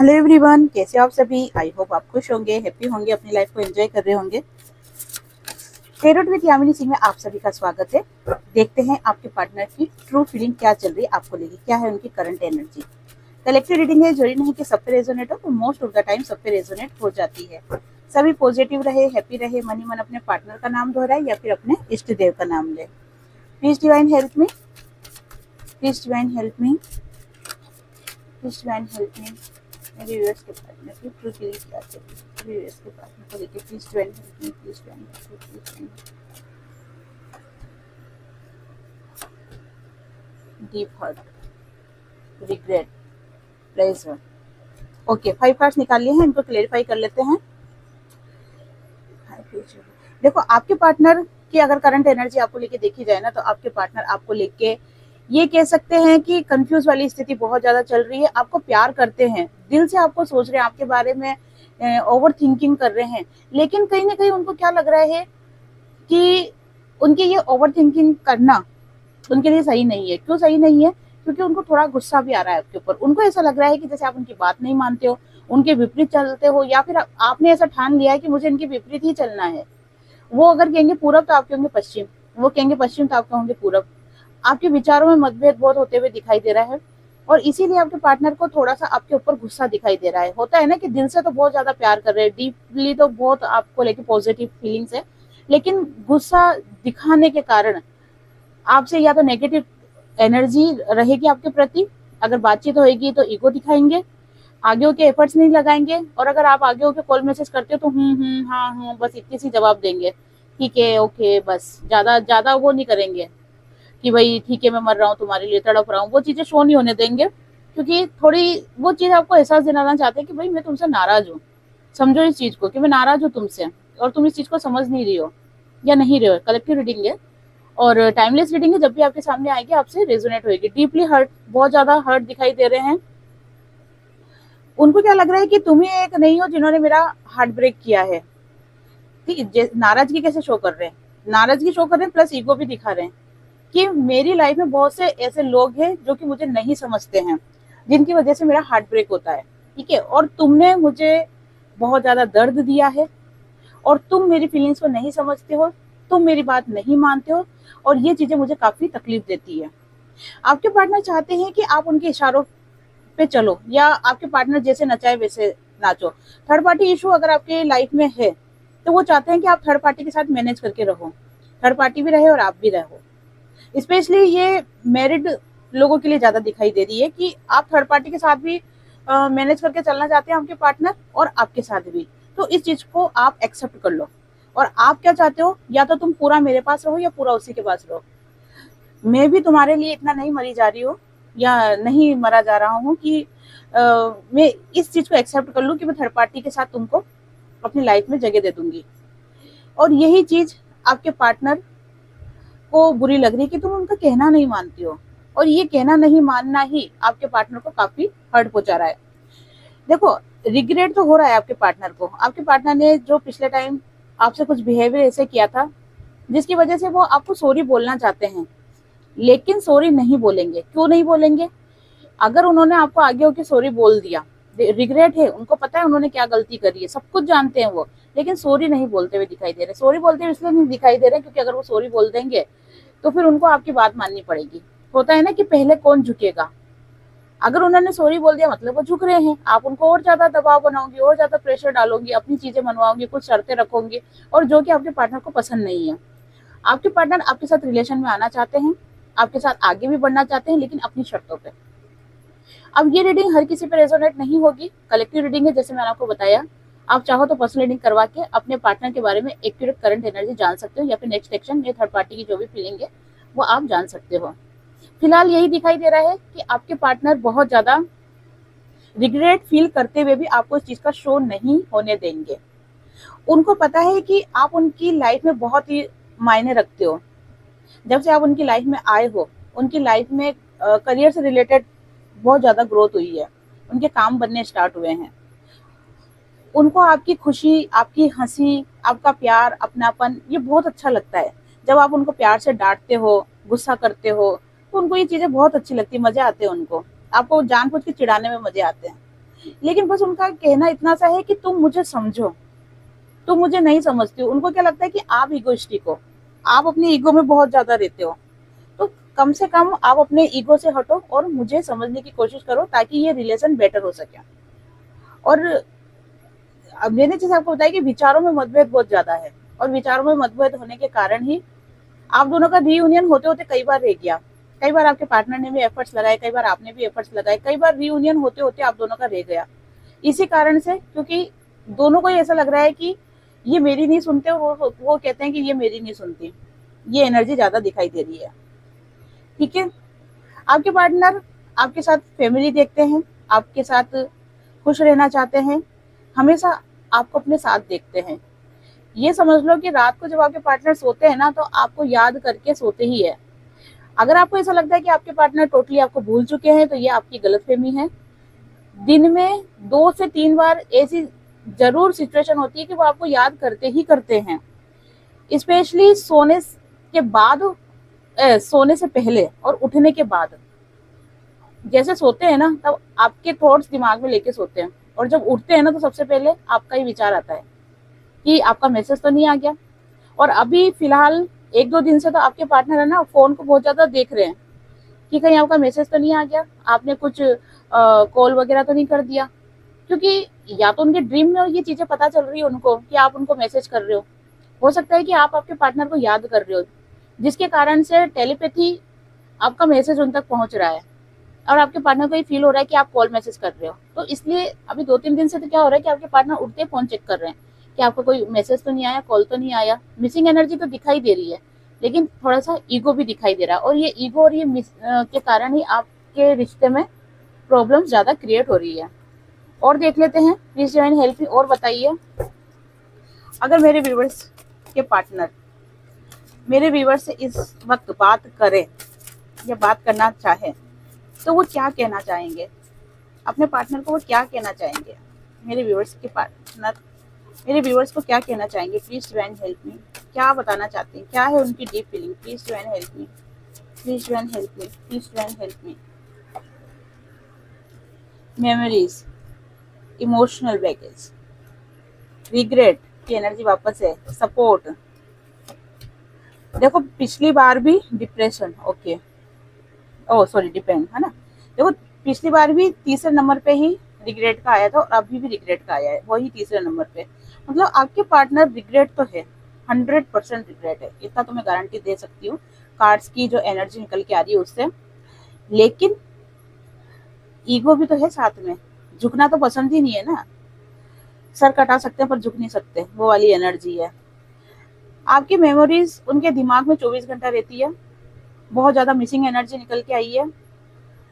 Hello everyone, कैसे हो आप सभी। आई होप आप खुश होंगे, हैप्पी होंगे, अपनी लाइफ को एंजॉय कर रहे होंगे। टेरोट विद यामिनी सिंह में आप सभी का स्वागत है। देखते हैं आपके पार्टनर की ट्रू फीलिंग क्या चल रही है, आपको लेगी क्या है उनकी करंट एनर्जी। कलेक्टिव रीडिंग है, जरूरी नहीं कि सब पे रेजोनेट हो, तो मोस्ट ऑफ द टाइम सब पे रेजोनेट हो जाती है। सभी पॉजिटिव रहे, हैप्पी रहे, मनी मन अपने पार्टनर का नाम दोहराए या फिर अपने इष्ट देव का नाम ले। Please divine help me, please divine help me, please divine help मी। मेरे व्यूअर्स के पार्टनर की ट्रू फीलिंग क्या है, मेरे व्यूअर्स के पार्टनर को लेके please divine help me, please divine help me, please divine. Deep hurt, regret, pleasure. Okay, 5 cards निकाल लिए हैं, इनको क्लेरिफाई कर लेते हैं। देखो, आपके पार्टनर की अगर करंट एनर्जी आपको लेके देखी जाए ना, तो आपके पार्टनर आपको लेके ये कह सकते हैं कि कंफ्यूज वाली स्थिति बहुत ज्यादा चल रही है। आपको प्यार करते हैं, दिल से आपको सोच रहे हैं, आपके बारे में ओवर थिंकिंग कर रहे हैं, लेकिन कहीं ना कहीं उनको क्या लग रहा है कि उनकी ये ओवर थिंकिंग करना उनके लिए सही नहीं है। क्यों सही नहीं है? क्योंकि उनको थोड़ा गुस्सा भी आ रहा है आपके ऊपर। उनको ऐसा लग रहा है कि जैसे आप उनकी बात नहीं मानते हो, उनके विपरीत चलते हो, या फिर आपने ऐसा ठान लिया है कि मुझे इनके विपरीत ही चलना है। वो अगर कहेंगे पूरब तो आप कहोगे पश्चिम, वो कहेंगे पश्चिम तो आप कहोगे पूरब। आपके विचारों में मतभेद बहुत होते हुए दिखाई दे रहा है, और इसीलिए आपके पार्टनर को थोड़ा सा आपके ऊपर गुस्सा दिखाई दे रहा है। होता है ना कि दिल से तो बहुत ज्यादा प्यार कर रहे हैं, डीपली तो बहुत आपको लेके पॉजिटिव फीलिंग्स है, लेकिन गुस्सा दिखाने के कारण आपसे या तो नेगेटिव एनर्जी रहेगी आपके प्रति। अगर बातचीत होगी तो ईगो दिखाएंगे, आगे होके एफर्ट्स नहीं लगाएंगे, और अगर आप आगे होके कॉल मैसेज करते हो तो हाँ बस इतनी सी जवाब देंगे, ठीक है, ओके, बस ज्यादा ज्यादा वो नहीं करेंगे कि भाई ठीक है मैं मर रहा हूँ तुम्हारे लिए, तड़प रहा हूँ। वो चीजें शो नहीं होने देंगे, क्योंकि थोड़ी वो चीज आपको एहसास दिलाना चाहते हैं कि भाई मैं तुमसे नाराज हूँ। समझो इस चीज को कि मैं नाराज हूँ तुमसे, और तुम इस चीज को समझ नहीं रही हो या नहीं रहे हो। कलेक्टिव रीडिंग है और टाइमलेस रीडिंग है, जब भी आपके सामने आएगी आपसे रेजोनेट होगी। डीपली हर्ट, बहुत ज्यादा हर्ट दिखाई दे रहे हैं। उनको क्या लग रहा है कि तुम ही एक नहीं हो जिन्होंने मेरा हार्ट ब्रेक किया है। ठीक है, नाराजगी कैसे शो कर रहे हैं? नाराजगी शो कर रहे हैं प्लस ईगो भी दिखा रहे हैं कि मेरी लाइफ में बहुत से ऐसे लोग हैं जो कि मुझे नहीं समझते हैं, जिनकी वजह से मेरा हार्ट ब्रेक होता है। ठीक है, और तुमने मुझे बहुत ज्यादा दर्द दिया है, और तुम मेरी फीलिंग्स को नहीं समझते हो, तुम मेरी बात नहीं मानते हो, और ये चीजें मुझे काफी तकलीफ देती है। आपके पार्टनर चाहते हैं कि आप उनके इशारों पे चलो, या आपके पार्टनर जैसे नचाए वैसे नाचो। थर्ड पार्टी इशू अगर आपके लाइफ में है, तो वो चाहते हैं कि आप थर्ड पार्टी के साथ मैनेज करके रहो, थर्ड पार्टी भी रहे और आप भी रहो। स्पेशली ये मैरिड लोगों के लिए ज्यादा दिखाई दे रही है कि आप थर्ड पार्टी के साथ भी मैनेज करके चलना चाहते हैं, आपके पार्टनर और आपके साथ भी। तो इस चीज को आप एक्सेप्ट कर लो। और आप क्या चाहते हो, या तो तुम पूरा मेरे पास रहो या पूरा उसी के पास रहो। मैं भी तुम्हारे लिए इतना नहीं मरी जा रही हूँ या नहीं मरा जा रहा हूँ कि मैं इस चीज को एक्सेप्ट कर लूँ कि मैं थर्ड पार्टी के साथ तुमको अपनी लाइफ में जगह दे दूंगी। और यही चीज आपके पार्टनर को बुरी लग रही है कि तुम उनका कहना नहीं मानती हो, और ये कहना नहीं मानना ही आपके पार्टनर को काफी हर्ट पहुंचा रहा है। देखो, रिग्रेट तो हो रहा है आपके पार्टनर को। आपके पार्टनर ने जो पिछले टाइम आपसे कुछ बिहेवियर ऐसे किया था जिसकी वजह से वो आपको सॉरी बोलना चाहते हैं, लेकिन सॉरी नहीं बोलेंगे। क्यों नहीं बोलेंगे? अगर उन्होंने आपको आगे होकर सॉरी बोल दिया, रिग्रेट है, उनको पता है उन्होंने क्या गलती करी है, सब कुछ जानते हैं वो, लेकिन सॉरी नहीं बोलते हुए दिखाई दे रहे। सॉरी बोलते हुए इसलिए नहीं दिखाई दे रहे क्योंकि अगर वो सॉरी बोल देंगे तो फिर उनको आपकी बात माननी पड़ेगी। होता है ना कि पहले कौन झुकेगा। अगर उन्होंने सॉरी बोल दिया मतलब वो झुक रहे हैं, आप उनको और ज्यादा दबाव बनाओगे, और ज्यादा प्रेशर डालोगे, अपनी चीजें मनवाओगे, कुछ शर्तें रखोगे, और जो कि आपके पार्टनर को पसंद नहीं है। आपके पार्टनर आपके साथ रिलेशन में आना चाहते हैं, आपके साथ आगे भी बढ़ना चाहते हैं, लेकिन अपनी शर्तों पे। अब ये रीडिंग हर किसी पे रेजोनेट नहीं होगी, कलेक्टिव रीडिंग है जैसे मैंने आपको बताया। आप चाहो तो पर्सनल रीडिंग करवा के अपने पार्टनर के बारे में एक्यूरेट करंट एनर्जी जान सकते हो, या फिर नेक्स्ट एक्शन या थर्ड पार्टी की जो भी फीलिंग है वो आप जान सकते हो। फिलहाल यही दिखाई दे रहा है कि आपके पार्टनर बहुत ज्यादा रिग्रेट फील करते हुए भी आपको इस चीज का शो नहीं होने देंगे। उनको पता है कि आप उनकी लाइफ में बहुत ही मायने रखते हो। जब से आप उनकी लाइफ में आए हो, उनकी लाइफ में करियर से रिलेटेड बहुत ज्यादा ग्रोथ हुई है, उनके काम बनने स्टार्ट हुए हैं। उनको आपकी खुशी, आपकी हंसी, आपका प्यार, अपनापन, ये बहुत अच्छा लगता है। जब आप उनको प्यार से डांटते हो, गुस्सा करते हो, तो उनको ये चीजें बहुत अच्छी लगती है, मजे आते हैं उनको। आपको जानबूझ के चिढ़ाने में मजे आते हैं। लेकिन बस उनका कहना इतना सा है कि तुम मुझे समझो, तुम मुझे नहीं समझती हो। उनको क्या लगता है कि आप ईगोइस्टिक हो, आप अपनी ईगो में बहुत ज्यादा रहते हो। तो कम से कम आप अपने ईगो से हटो और मुझे समझने की कोशिश करो, ताकि ये रिलेशन बेटर हो सके। और अब मैंने जैसे आपको बताया कि विचारों में मतभेद बहुत ज्यादा है, और विचारों में मतभेद होने के कारण ही आप दोनों का रीयूनियन होते होते कई बार रह गया। कई बार आपके पार्टनर ने भी एफर्ट्स लगाए, कई बार आपने भी एफर्ट्स लगाए, कई बार रीयूनियन होते होते आप दोनों का रह गया। इसी कारण से, क्योंकि दोनों को ऐसा लग रहा है कि ये मेरी नहीं सुनते, और वो कहते हैं कि ये मेरी नहीं सुनती। ये एनर्जी ज्यादा दिखाई दे रही है। ठीक है, आपके पार्टनर आपके साथ फैमिली देखते हैं, आपके साथ खुश रहना चाहते हैं, हमेशा आपको अपने साथ देखते हैं। ये समझ लो कि रात को जब आपके पार्टनर सोते हैं ना, तो आपको याद करके सोते ही है। अगर आपको ऐसा लगता है कि आपके पार्टनर टोटली आपको भूल चुके हैं, तो ये आपकी गलतफहमी है। दिन में 2 से 3 बार ऐसी जरूर सिचुएशन होती है कि वो आपको याद करते ही करते हैं, स्पेशली सोने के बाद, सोने से पहले और उठने के बाद। जैसे सोते हैं ना, तब आपके थॉट्स दिमाग में लेके सोते हैं, और जब उठते हैं ना, तो सबसे पहले आपका ही विचार आता है कि आपका मैसेज तो नहीं आ गया। और अभी फिलहाल 1-2 दिन से तो आपके पार्टनर है ना, फोन को बहुत ज्यादा देख रहे हैं कि कहीं आपका मैसेज तो नहीं आ गया, आपने कुछ कॉल वगैरह तो नहीं कर दिया। क्योंकि या तो उनके ड्रीम में ये चीजें पता चल रही है उनको कि आप उनको मैसेज कर रहे हो सकता है कि आप आपके पार्टनर को याद कर रहे हो, जिसके कारण से टेलीपैथी आपका मैसेज उन तक पहुंच रहा है, और आपके पार्टनर को ये फील हो रहा है कि आप कॉल मैसेज कर रहे हो। तो इसलिए अभी 2-3 दिन से तो क्या हो रहा है कि आपके पार्टनर उठते फोन चेक कर रहे हैं कि आपका कोई मैसेज तो नहीं आया, कॉल तो नहीं आया। मिसिंग एनर्जी तो दिखाई दे रही है, लेकिन थोड़ा सा ईगो भी दिखाई दे रहा है, और ये ईगो और ये के कारण ही आपके रिश्ते में प्रॉब्लम ज्यादा क्रिएट हो रही है। और देख लेते हैं, प्लीज ज्वाइन हेल्प मी। और बताइए, अगर मेरे व्यूवर्स के पार्टनर मेरे व्यूवर्स से इस वक्त बात करें या बात करना चाहे, तो वो क्या कहना चाहेंगे? अपने पार्टनर को वो क्या कहना चाहेंगे? मेरे व्यूवर्स के पार्टनर मेरे व्यूवर्स को क्या कहना चाहेंगे? Please join help me. क्या बताना चाहते हैं, क्या है उनकी deep feeling? Please join help me, please join help me, please join help me. Memories, emotional baggage, regret की एनर्जी वापस है, सपोर्ट। देखो पिछली बार भी डिप्रेशन, ओके, ओ सॉरी, डिपेंड, है ना। देखो पिछली बार भी तीसरे नंबर पे ही रिग्रेट का आया था, और अभी भी रिग्रेट का आया है, वही तीसरे नंबर पे। मतलब आपके पार्टनर रिग्रेट तो है, 100% रिग्रेट है, इतना तो मैं गारंटी दे सकती हूँ कार्ड्स की जो एनर्जी निकल के आ रही है उससे। लेकिन ईगो भी तो है साथ में, झुकना तो पसंद ही नहीं है ना। सर कटा सकते हैं पर झुक नहीं सकते, वो वाली एनर्जी है। आपकी मेमोरीज उनके दिमाग में 24 घंटा रहती है, बहुत ज्यादा मिसिंग एनर्जी निकल के आई है।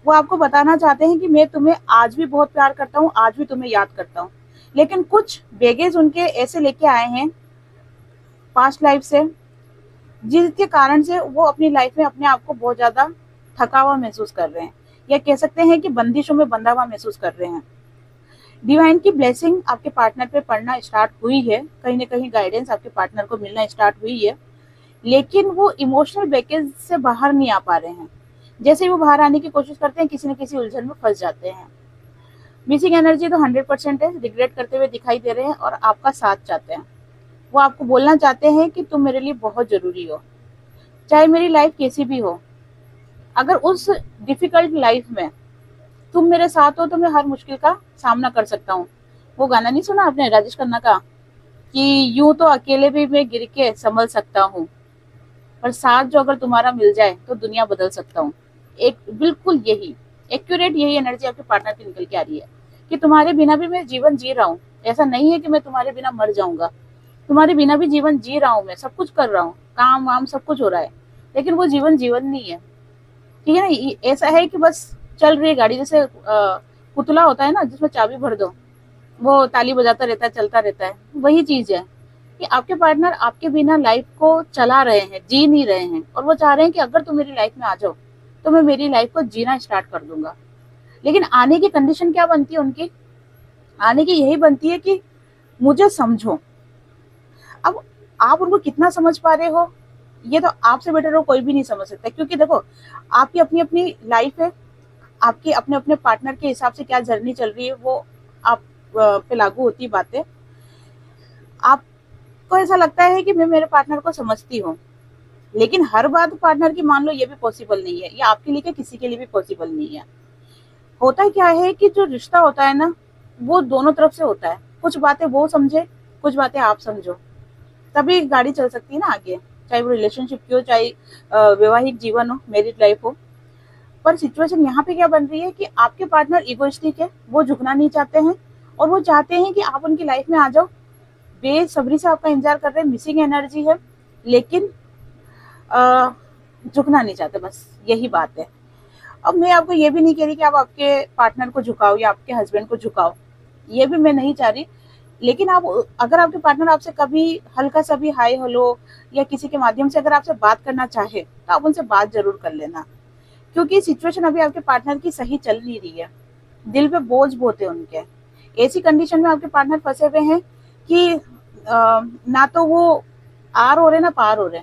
वो आपको बताना चाहते हैं कि मैं तुम्हें आज भी बहुत प्यार करता हूँ, आज भी तुम्हें याद करता हूँ। लेकिन कुछ बैगेज उनके ऐसे लेके आए हैं पास्ट लाइफ से, जिसके कारण से वो अपनी लाइफ में अपने आप को बहुत ज्यादा थका हुआ महसूस कर रहे हैं, या कह सकते हैं कि बंदिशों में बंधा हुआ महसूस कर रहे हैं। डिवाइन की ब्लेसिंग आपके पार्टनर पे पड़ना स्टार्ट हुई है, कहीं ना कहीं गाइडेंस आपके पार्टनर को मिलना स्टार्ट हुई है, लेकिन वो इमोशनल बैगेज से बाहर नहीं आ पा रहे हैं। जैसे ही वो बाहर आने की कोशिश करते हैं, किसी न किसी उलझन में फंस जाते हैं। मिसिंग एनर्जी तो 100% है, रिग्रेट करते हुए दिखाई दे रहे हैं, और आपका साथ चाहते हैं। वो आपको बोलना चाहते हैं कि तुम मेरे लिए बहुत जरूरी हो, चाहे मेरी लाइफ कैसी भी हो। अगर उस डिफिकल्ट लाइफ में तुम मेरे साथ हो, तो मैं हर मुश्किल का सामना कर सकता हूँ। वो गाना नहीं सुना आपने राजेश खन्ना का, कि यूं तो अकेले भी मैं गिर के संभल सकता हूँ, पर साथ जो अगर तुम्हारा मिल जाए तो दुनिया बदल सकता हूँ। एक बिल्कुल यही एक्यूरेट यही एनर्जी आपके पार्टनर की निकल के आ रही है, कि तुम्हारे बिना भी मैं जीवन जी रहा हूँ। ऐसा नहीं है कि मैं तुम्हारे बिना मर जाऊंगा, तुम्हारे बिना भी जीवन जी रहा हूँ, मैं सब कुछ कर रहा हूँ, काम वाम सब कुछ हो रहा है, लेकिन वो जीवन जीवन नहीं है। ठीक है ना, ऐसा है कि बस चल रही है गाड़ी, जैसे पुतला होता है ना जिसमें चाबी भर दो, वो ताली बजाता रहता है, चलता रहता है। वही चीज है कि आपके पार्टनर आपके बिना लाइफ को चला रहे हैं, जी नहीं रहे हैं, और वो चाह रहे हैं कि अगर तुम मेरी लाइफ में आ जाओ तो मैं मेरी लाइफ को जीना स्टार्ट कर दूंगा। लेकिन आने की कंडीशन क्या बनती है उनकी? आने की यही बनती है कि मुझे समझो। अब आप उनको कितना समझ पा रहे हो, ये तो आपसे बेटर हो कोई भी नहीं समझ सकता, क्योंकि देखो आपकी अपनी अपनी लाइफ है, आपके अपने अपने पार्टनर के हिसाब से क्या जर्नी चल रही है वो आप पे लागू होती बातें। आपको ऐसा लगता है कि मैं मेरे पार्टनर को समझती हूँ, लेकिन हर बात पार्टनर की मान लो ये भी पॉसिबल नहीं है, ये आपके लिए क्या किसी के लिए भी पॉसिबल नहीं है। होता क्या है कि जो रिश्ता होता है ना, वो दोनों तरफ से होता है। कुछ बातें वो समझे, कुछ बातें आप समझो, तभी गाड़ी चल सकती है ना आगे, चाहे वो रिलेशनशिप की हो, चाहे वैवाहिक जीवन हो, मैरिड लाइफ हो। पर सिचुएशन यहाँ पे क्या बन रही है कि आपके पार्टनर इगोइस्टिक है, वो झुकना नहीं चाहते हैं और वो चाहते हैं कि आप उनकी लाइफ में आ जाओ, बेसब्री से आपका इंतजार कर रहे हैं, मिसिंग एनर्जी है, लेकिन झुकना नहीं चाहते, बस यही बात है। अब मैं आपको ये भी नहीं कह रही कि आप आपके पार्टनर को झुकाओ या आपके हस्बैंड को झुकाओ, ये भी मैं नहीं चाह रही। लेकिन आप अगर आपके पार्टनर आपसे कभी हल्का सा भी हाय हेलो या किसी के माध्यम से अगर आपसे बात करना चाहे तो आप उनसे बात जरूर कर लेना, क्योंकि सिचुएशन अभी आपके पार्टनर की सही चल नहीं रही है, दिल पे बोझ बहुत है उनके। ऐसी कंडीशन में आपके पार्टनर फंसे हुए हैं कि ना तो वो आर हो रहे ना पार हो रहे,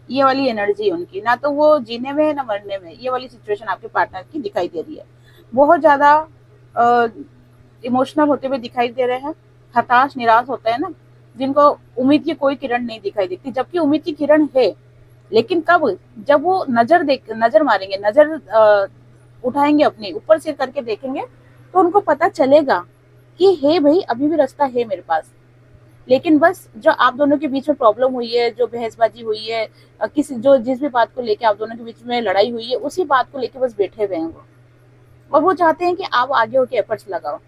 ये वाली एनर्जी उनकी, ना तो वो जीने में है ना मरने में, ये वाली सिचुएशन आपके पार्टनर की दिखाई दे रही है। बहुत ज्यादा इमोशनल होते हुए दिखाई दे रहे हैं, हताश निराश होता है ना, जिनको उम्मीद की कोई किरण नहीं दिखाई देती, जबकि उम्मीद की किरण है। लेकिन कब, जब वो नजर मारेंगे, नजर उठाएंगे अपनी ऊपर से करके देखेंगे, तो उनको पता चलेगा कि हे भाई अभी भी रास्ता है मेरे पास। लेकिन बस जो आप दोनों के बीच में प्रॉब्लम हुई है, जो बहसबाजी हुई है, जिस भी बात को लेके आप दोनों के बीच में लड़ाई हुई है, उसी बात को लेके बस बैठे हुए हैं वो, और वो चाहते हैं कि आप आगे होके एफर्ट्स लगाओ।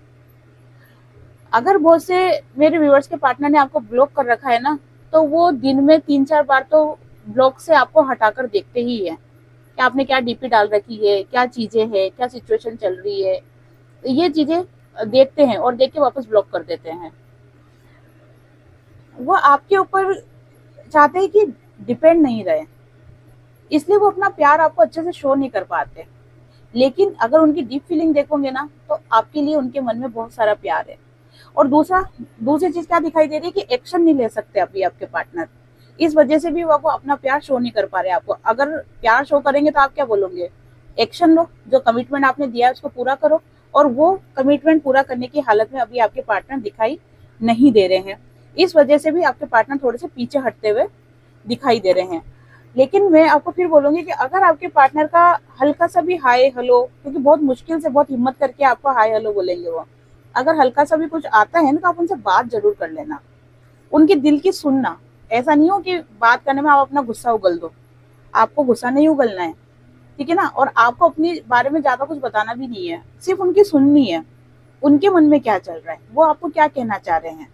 अगर बहुत से मेरे व्यूअर्स के पार्टनर ने आपको ब्लॉक कर रखा है ना, तो वो दिन में 3-4 बार तो ब्लॉक से आपको हटाकर देखते ही है कि आपने क्या डीपी डाल रखी है, क्या चीजें हैं, क्या सिचुएशन चल रही है, ये चीजें देखते हैं और देख के वापस ब्लॉक कर देते हैं। वो आपके ऊपर चाहते हैं कि डिपेंड नहीं रहे, इसलिए वो अपना प्यार आपको अच्छे से शो नहीं कर पाते। लेकिन अगर उनकी डीप फीलिंग देखोगे ना, तो आपके लिए उनके मन में बहुत सारा प्यार है। और दूसरी चीज क्या दिखाई दे रही है कि एक्शन नहीं ले सकते अभी आपके पार्टनर, इस वजह से भी वो अपना प्यार शो नहीं कर पा रहे आपको। अगर प्यार शो करेंगे तो आप क्या बोलोगे, एक्शन लो, जो कमिटमेंट आपने दिया है उसको पूरा करो। और वो कमिटमेंट पूरा करने की हालत में अभी आपके पार्टनर दिखाई नहीं दे रहे हैं, इस वजह से भी आपके पार्टनर थोड़े से पीछे हटते हुए दिखाई दे रहे हैं। लेकिन मैं आपको फिर बोलूंगी कि अगर आपके पार्टनर का हल्का सा भी हाय हेलो, क्योंकि बहुत मुश्किल से बहुत हिम्मत करके आपको हाय हेलो बोलेंगे वो, अगर हल्का सा भी कुछ आता है ना, तो आप उनसे बात जरूर कर लेना, उनके दिल की सुनना। ऐसा नहीं हो कि बात करने में आप अपना गुस्सा उगल दो, आपको गुस्सा नहीं उगलना है, ठीक है ना। और आपको अपने बारे में ज्यादा कुछ बताना भी नहीं है, सिर्फ उनकी सुननी है, उनके मन में क्या चल रहा है, वो आपको क्या कहना चाह रहे हैं,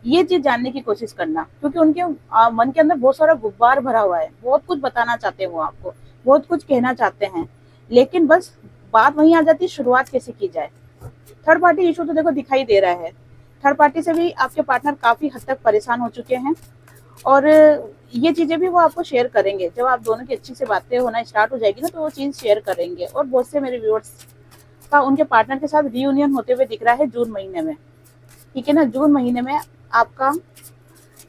ये चीज जानने की कोशिश करना। क्योंकि उनके मन के अंदर बहुत सारा गुब्बार भरा हुआ है, बहुत कुछ बताना चाहते हैं वो आपको, बहुत कुछ कहना चाहते हैं, लेकिन बस बात वहीं आ जाती है, शुरुआत कैसे की जाए। थर्ड पार्टी इशू तो देखो दिखाई दे रहा है, थर्ड पार्टी से भी आपके पार्टनर काफी हद तक परेशान हो चुके हैं। और ये चीजें भी वो आपको शेयर करेंगे, जब आप दोनों की अच्छी से बातें होना स्टार्ट हो जाएगी ना, तो वो चीज शेयर करेंगे। और बहुत से मेरे व्यूअर्स का उनके पार्टनर के साथ रीयूनियन होते हुए दिख रहा है जून महीने में, ठीक है ना। जून महीने में आपका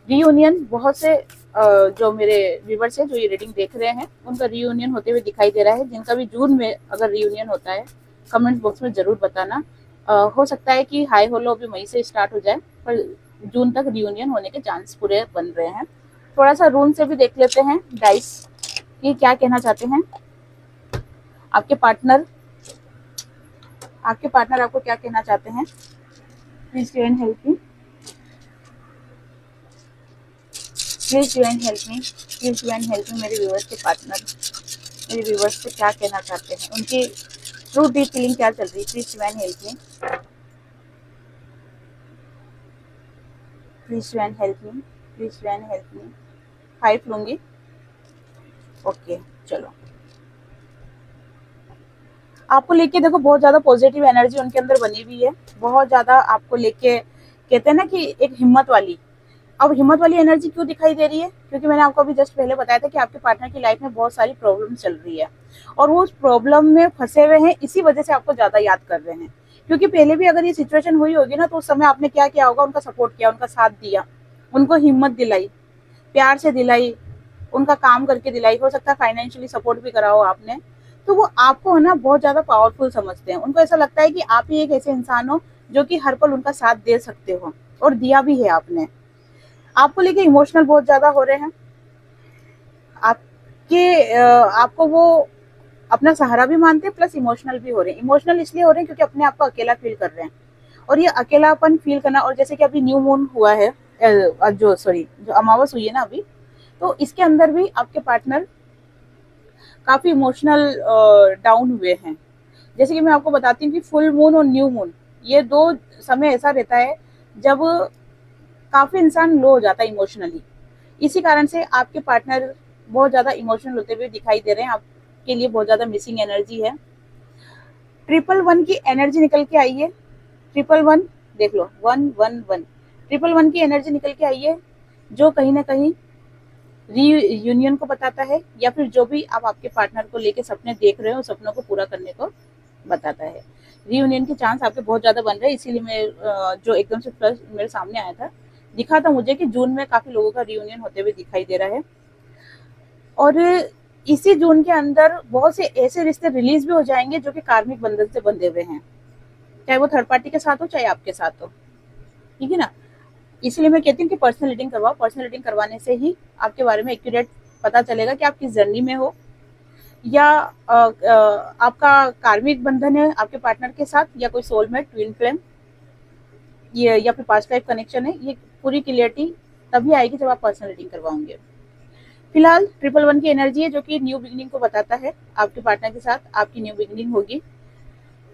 रीयूनियन, बहुत से जो मेरे व्यूअर्स हैं जो ये रीडिंग देख रहे हैं, उनका रीयूनियन होते हुए दिखाई दे रहा है। जिनका भी जून में अगर रीयूनियन होता है, कमेंट बॉक्स में जरूर बताना। हो सकता है कि हाई होलो अभी मई से स्टार्ट हो जाए, पर जून तक रियूनियन होने के चांस पूरे बन रहे हैं। थोड़ा सा रूम से भी देख लेते हैं डाइस, ये क्या कहना चाहते हैं आपके पार्टनर, आपको क्या कहना चाहते हैं। Please do and help me, please do and help me, please do and help me. मेरे व्यूअर्स के पार्टनर मेरे व्यूअर्स से क्या कहना चाहते हैं, उनकी ट्रू डीप फीलिंग क्या चल रही है। Please do and help me, please do and help me, please do and help me. 5 लूंगी, ओके चलो। आपको लेके देखो बहुत ज्यादा पॉजिटिव एनर्जी उनके अंदर बनी हुई है, बहुत ज्यादा आपको लेके, कहते हैं ना कि एक हिम्मत वाली। अब हिम्मत वाली एनर्जी क्यों दिखाई दे रही है, क्योंकि मैंने आपको अभी जस्ट पहले बताया था कि आपके पार्टनर की लाइफ में बहुत सारी प्रॉब्लम चल रही है, और वो उस प्रॉब्लम में फंसे हुए हैं, इसी वजह से आपको ज्यादा याद कर रहे हैं। क्योंकि पहले भी अगर ये सिचुएशन हुई होगी ना, तो उस समय आपने क्या किया होगा, उनका सपोर्ट किया, उनका साथ दिया, उनको हिम्मत दिलाई, प्यार से दिलाई, उनका काम करके दिलाई, हो सकता है फाइनेंशियली सपोर्ट भी करा हो आपने। तो वो आपको है ना बहुत ज्यादा पावरफुल समझते हैं, उनको ऐसा लगता है कि आप ही एक ऐसे इंसान हो जो कि हर पल उनका साथ दे सकते हो, और दिया भी है आपने। आपको लेके इमोशनल बहुत ज्यादा हो रहे हैं, आपको वो अपना सहारा भी मानते हैं, प्लस इमोशनल भी हो रहे हैं। इमोशनल इसलिए हो रहे हैं क्योंकि अपने आप को अकेला फील कर रहे हैं, और ये अकेलापन फील करना, और जैसे कि अभी न्यू मून हुआ है, जो अमावस हुई है ना अभी, तो इसके अंदर भी आपके पार्टनर काफी इमोशनल डाउन हुए हैं। जैसे कि मैं आपको बताती हूँ कि फुल मून और न्यू मून, ये दो समय ऐसा रहता है जब काफी इंसान लो हो जाता है इमोशनली। इसी कारण से आपके पार्टनर बहुत ज्यादा इमोशनल होते हुए दिखाई दे रहे हैं, आपके लिए बहुत ज्यादा मिसिंग एनर्जी है। 111 की एनर्जी निकल के आई है। 111 देख लो, 111, 111 की एनर्जी निकल के आई है, जो कहीं ना कहीं रीयूनियन को बताता है, या फिर जो भी आप आपके पार्टनर को लेके सपने देख रहे हो, सपनों को पूरा करने को बताता है। रीयूनियन के चांस आपके बहुत ज्यादा बन रहे हैं, इसीलिए मैं जो एकदम से प्लस मेरे सामने आया था, दिखा था मुझे कि जून में काफी लोगों का रीयूनियन होते हुए दिखाई दे रहा है। और इसी जून के अंदर बहुत से ऐसे रिश्ते रिलीज भी हो जाएंगे जो कि कार्मिक बंधन से बंधे हुए हैं, चाहे वो थर्ड पार्टी के साथ हो, चाहे आपके साथ हो, ठीक है ना। इसलिए मैं कहती हूँ कि पर्सनल रीडिंग करवाओ। पर्सनल रीडिंग करवाने से ही आपके बारे में एक्यूरेट पता चलेगा कि आप किस जर्नी में हो, या आपका कार्मिक बंधन है आपके पार्टनर के साथ, या कोई सोलमेट, ट्विन फ्लेम, ये या फिर पास्ट लाइफ कनेक्शन है। ये पूरी क्लियरिटी तभी आएगी जब आप पर्सनल रीडिंग करवाओगे। फिलहाल 111 की एनर्जी है, जो कि न्यू बिगिनिंग को बताता है। आपके पार्टनर के साथ आपकी न्यू बिगिनिंग होगी।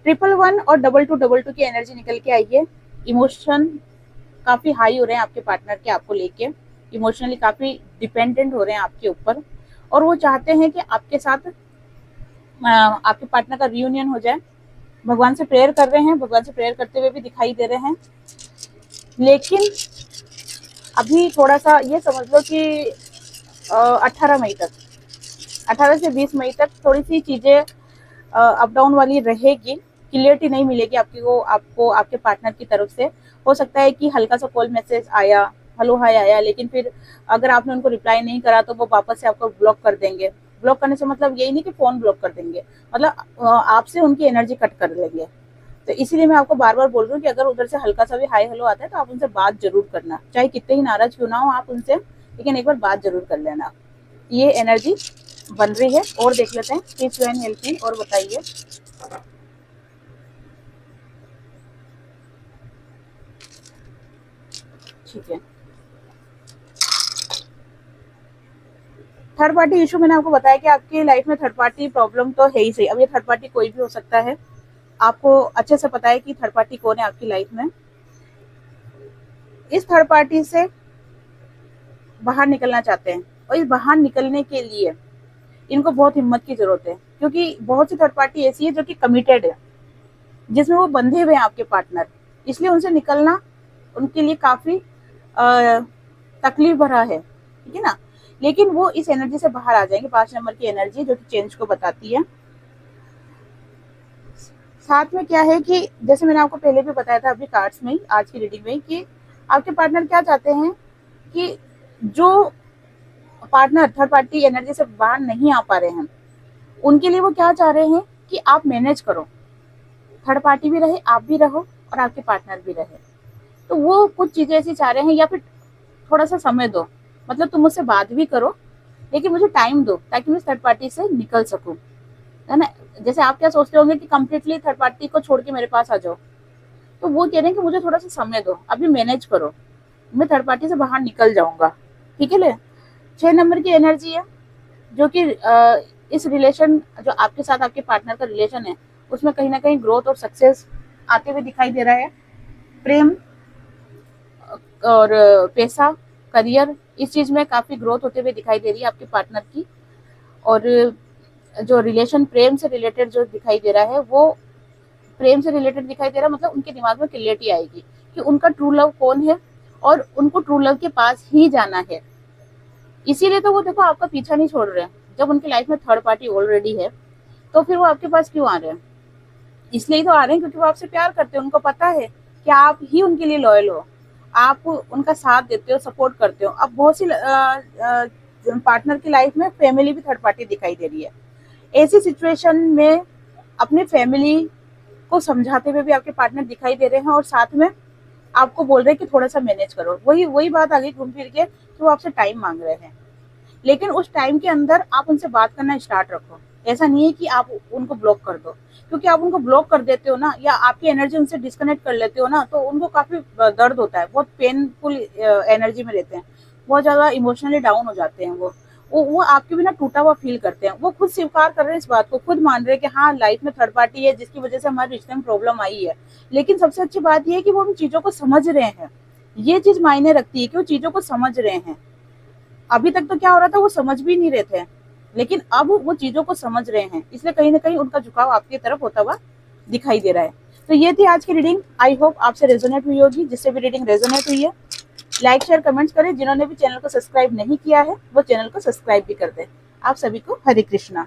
111 और 2222 की एनर्जी निकल के आई है। इमोशन काफी हाई हो रहे हैं आपके पार्टनर के आपको लेके, इमोशनली काफी डिपेंडेंट हो रहे हैं आपके ऊपर, और वो चाहते हैं कि आपके साथ आपके पार्टनर का रियूनियन हो जाए। भगवान से प्रेयर कर रहे हैं, भगवान से प्रेयर करते हुए भी दिखाई दे रहे हैं। लेकिन अभी थोड़ा सा ये समझ लो कि 18 मई तक, 18 से 20 मई तक थोड़ी सी चीजें अप डाउन वाली रहेगी, क्लियरिटी नहीं मिलेगी आपको आपके पार्टनर की तरफ से। हो सकता है कि हल्का सा कॉल मैसेज आया, हेलो हाय आया, लेकिन फिर अगर आपने उनको रिप्लाई नहीं करा तो वो वापस से आपको ब्लॉक कर देंगे। ब्लॉक करने से मतलब यही नहीं कि फोन ब्लॉक कर देंगे, मतलब आपसे उनकी एनर्जी कट कर लेंगे। तो इसीलिए मैं आपको बार बार बोल रही हूँ कि अगर उधर से हल्का सा भी हाय हेलो आता है तो आप उनसे बात जरूर करना, चाहे कितने ही नाराज क्यों ना हो आप उनसे, लेकिन एक बार बात जरूर कर लेना। ये एनर्जी बन रही है। और देख लेते हैं, प्लीज ज्वाइन हेल्प मी, और बताइए। ठीक है, थर्ड पार्टी इशू मैंने आपको बताया कि आपकी लाइफ में थर्ड पार्टी प्रॉब्लम तो है ही सही। अब ये थर्ड पार्टी कोई भी हो सकता है, आपको अच्छे से पता है कि थर्ड पार्टी कौन है आपकी लाइफ में। इस थर्ड पार्टी से बाहर निकलना चाहते हैं, और इस बाहर निकलने के लिए इनको बहुत हिम्मत की जरूरत है, क्योंकि बहुत सी थर्ड पार्टी ऐसी है जो कि कमिटेड है, जिसमें वो बंधे हुए हैं आपके पार्टनर, इसलिए उनसे निकलना उनके लिए काफी तकलीफ भरा है, ठीक है ना। लेकिन वो इस एनर्जी से बाहर आ जाएंगे। 5 नंबर की एनर्जी जो कि चेंज को बताती है। साथ में क्या है कि जैसे मैंने आपको पहले भी बताया था अभी कार्ड्स में, आज की रीडिंग में, कि आपके पार्टनर क्या चाहते हैं कि जो पार्टनर थर्ड पार्टी एनर्जी से बाहर नहीं आ पा रहे हैं, उनके लिए वो क्या चाह रहे हैं कि आप मैनेज करो, थर्ड पार्टी भी रहे, आप भी रहो, और आपके पार्टनर भी रहे। तो वो कुछ चीजें ऐसी चाह रहे हैं, या फिर थोड़ा सा समय दो, मतलब तुम मुझसे बात भी करो लेकिन मुझे टाइम दो, ताकि मैं थर्ड पार्टी से निकल सकूं, है ना। जैसे आप क्या सोचते होंगे कि कंप्लीटली थर्ड पार्टी को छोड़ के मेरे पास आ जाओ, तो वो कह रहे हैं कि मुझे थोड़ा सा समय दो, अभी मैनेज करो, मैं थर्ड पार्टी से बाहर निकल जाऊंगा, ठीक है। 6 नंबर की एनर्जी है, जो कि इस रिलेशन, जो आपके साथ आपके पार्टनर का रिलेशन है, उसमें कहीं ना कहीं ग्रोथ और सक्सेस आते हुए दिखाई दे रहा है। प्रेम और पैसा, करियर, इस चीज में काफी ग्रोथ होते हुए दिखाई दे रही है आपके पार्टनर की। और जो रिलेशन प्रेम से रिलेटेड जो दिखाई दे रहा है, वो प्रेम से रिलेटेड दिखाई दे रहा है, मतलब उनके दिमाग में क्लियरिटी आएगी कि उनका ट्रू लव कौन है, और उनको ट्रू लव के पास ही जाना है। इसीलिए तो वो देखो आपका पीछा नहीं छोड़ रहे हैं। जब उनकी लाइफ में थर्ड पार्टी ऑलरेडी है, तो फिर वो आपके पास क्यों आ रहे हैं? इसलिए तो आ रहे हैं क्योंकि वो आपसे प्यार करते हैं, उनको पता है कि आप ही उनके लिए लॉयल हो, आप उनका साथ देते हो, सपोर्ट करते हो। अब बहुत सी पार्टनर की लाइफ में फैमिली भी थर्ड पार्टी दिखाई दे रही है। ऐसी सिचुएशन में अपने फैमिली को समझाते हुए भी आपके पार्टनर दिखाई दे रहे हैं और साथ में आपको बोल रहे हैं कि थोड़ा सा मैनेज करो। वही बात आ गई घूम फिर के कि वो आपसे टाइम मांग रहे हैं, लेकिन उस टाइम के अंदर आप उनसे बात करना स्टार्ट रखो। ऐसा नहीं है कि आप उनको ब्लॉक कर दो, क्योंकि आप उनको ब्लॉक कर देते हो ना, या आपकी एनर्जी उनसे डिस्कनेक्ट कर लेते हो ना, तो उनको काफी दर्द होता है, बहुत पेनफुल एनर्जी में रहते हैं, बहुत ज्यादा इमोशनली डाउन हो जाते हैं। वो आपके बिना टूटा हुआ फील करते हैं। वो खुद स्वीकार कर रहे हैं इस बात को, खुद मान रहे हैं कि हाँ लाइफ में थर्ड पार्टी है जिसकी वजह से हमारे रिश्ते में प्रॉब्लम आई है। लेकिन सबसे अच्छी बात यह है कि वो उन चीजों को समझ रहे हैं। ये चीज मायने रखती है कि वो चीजों को समझ रहे हैं। अभी तक तो क्या हो रहा था, वो समझ भी नहीं रहे थे, लेकिन अब वो चीजों को समझ रहे हैं, इसलिए कहीं ना कहीं उनका झुकाव आपकी तरफ होता हुआ दिखाई दे रहा है। तो ये थी आज की रीडिंग। आई होप आपसे रेजोनेट हुई होगी। जिससे भी रीडिंग रेजोनेट हुई है, लाइक शेयर कमेंट्स करें। जिन्होंने भी चैनल को सब्सक्राइब नहीं किया है वो चैनल को सब्सक्राइब भी कर दें। आप सभी को हरे कृष्णा।